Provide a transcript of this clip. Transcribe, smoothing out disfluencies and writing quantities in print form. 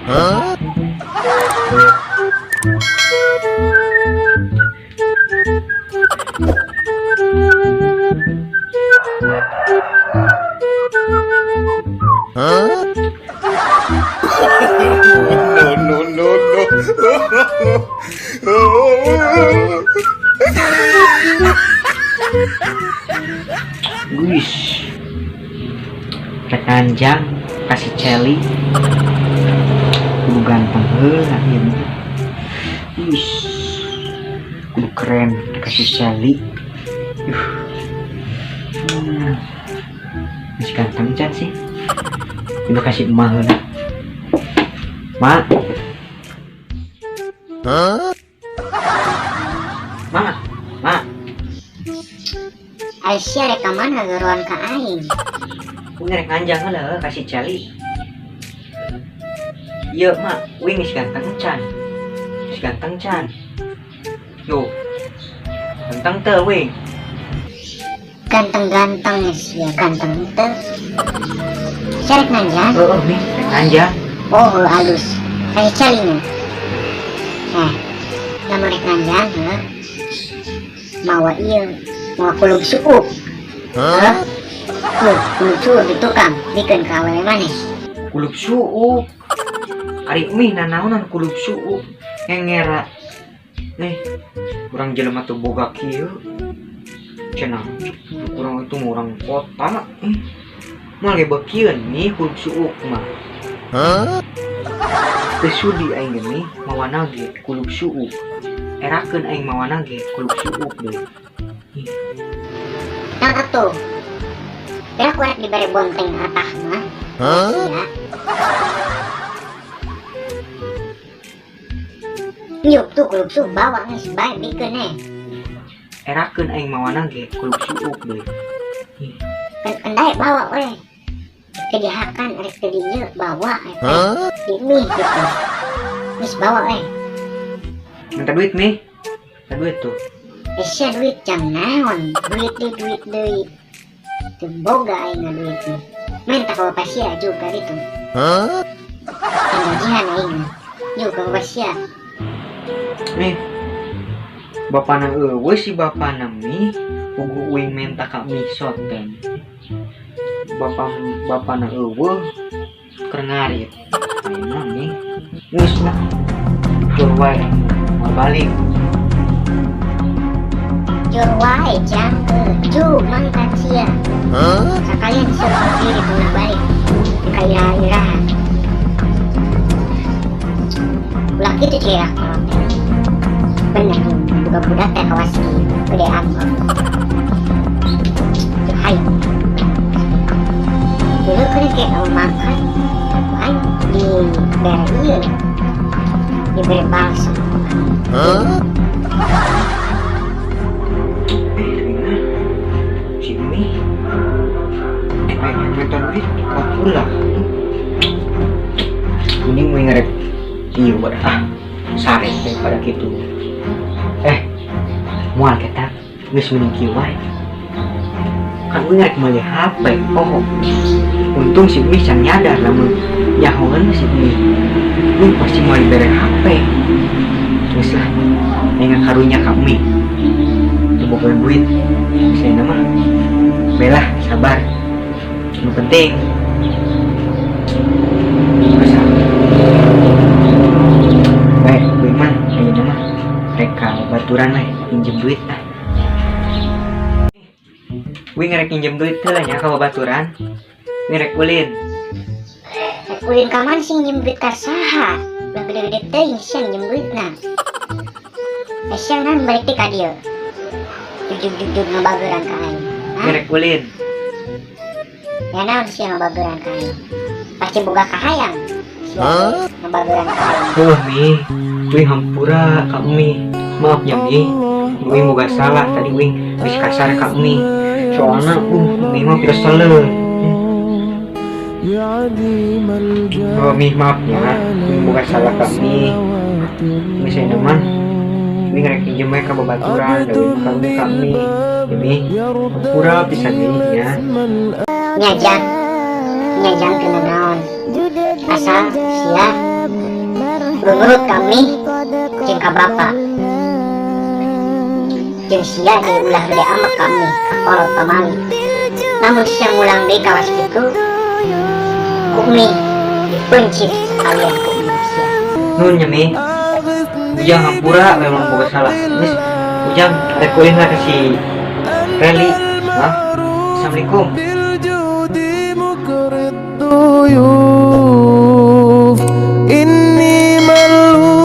No, no, no, no. Wish, ketanjang kasih celi, kudu ganteng heula ieu. Wish, kudu keren kasih celi. Masih ganteng can sih. Kudu kasih emak heula. Mak. Mak, mak. Aisyah rek mana geruan ka aing. Wing rek anjang heula kasih celi. Ieu mak, wing geus ganteng can. Geus ganteng can. Yo. Ganteng teu wing. Ganteng-ganteng ya ganteng teu. Sarek nanjang. Heeh, wing rek anjang. Oh, halus. Kayak calinya. Lamun rek nanjang heuh. Mawa ieu, mawa kulub suuk. Kulub suuk di tukang, dikeun ka awewe maneh. Kulub suuk. Ari mih nanaonan kulub suuk. Ngengera. Urang jelema teu boga kieu. Cenah, urang itu urang kota. Moal ge beukeun nih kulub suuk mah. Teu sudi aing geuning mawana ge kulub suuk. Erakeun aing mawana ge kulub suuk deui. Nang atuh. Berak warek dibere bonteng atah mah. Ya. Yuk tuh kulub suuk bawa geus bae dikeun Erakeun aing mawana ge kulub suuk deui. Kendai bawa we. Kedihakan rek teu dieu bawa dimih gitu. Geus bawa we. Minta duit nih. Minta duit tuh. Sia duit jam naon, duit deui. Teu boga aing duit nih. Minta ka bapak sia juga itu. Gajian aing juga bapak sia. Nih. Bapana eueuh si bapana mi pugu uing minta ka misot kan. Bapana eueuh keur ngarit. Ayeuna nih. Geus lah. Jur wae mau balik. Jur wae jang ju mangkat sia. Sekalian disuruh diri pulang balik. Kayak iraha. Ulah kitu cira. Bener budak-budak teh kawas gede amat. Hai. Dulu kan kayak mau makan, kan diberi balsam. Sini. Pengen nonton duit pulang. Ini mau ngerek ieu saret daripada gitu. Mual kita geus mending kieu wae. Kan ngerek meuli HP. Oh. Untung si Mi can nyadar lamun nyahoeun si Mi. Lu pasti mau dibere HP. Terus lah, aing karunya ka Mi. Teu boga duit. Saya nama belah sabar. Yang penting Wing man, ayeuna mah reka baturan we pinjem duit Wing rek pinjem duit teh nya ka baturan. Wing rek ulin. Rek ulin ka man sing njem duit ka saha? Ulah gede-gede teuing sia njem duitna. Sia nan balik teh ka dieu. Jujur ngabageran ka aing. Wing rek ulin. Ya naon sia ngabageran ka aing. Pasti boga kahayang. Ngabageran ka aing. Mi, Wing hampura ka Mi. Maaf ya Mi. Wing boga salah tadi Wing geus kasar ka Mi. Soalna Mi mah pira saleuh. Oh Mi maaf ya. Wing boga salah ka Mi. Misalnya mah Wing rek pinjem we ka babaturan da Wing kami kami. Mi hampura pisan Mi nya. Nyajang kena naon. Asal sia menurut kami jeung ka bapak jeung sia di ulah gede amat kami kakolot pamali namun siang ulang di kawas itu kumi dipencit sekalian ku manusia. Nun nya Mi ujang hampura memang boga salah mis ujang rekoin lah ke si Reli. Assalamualaikum.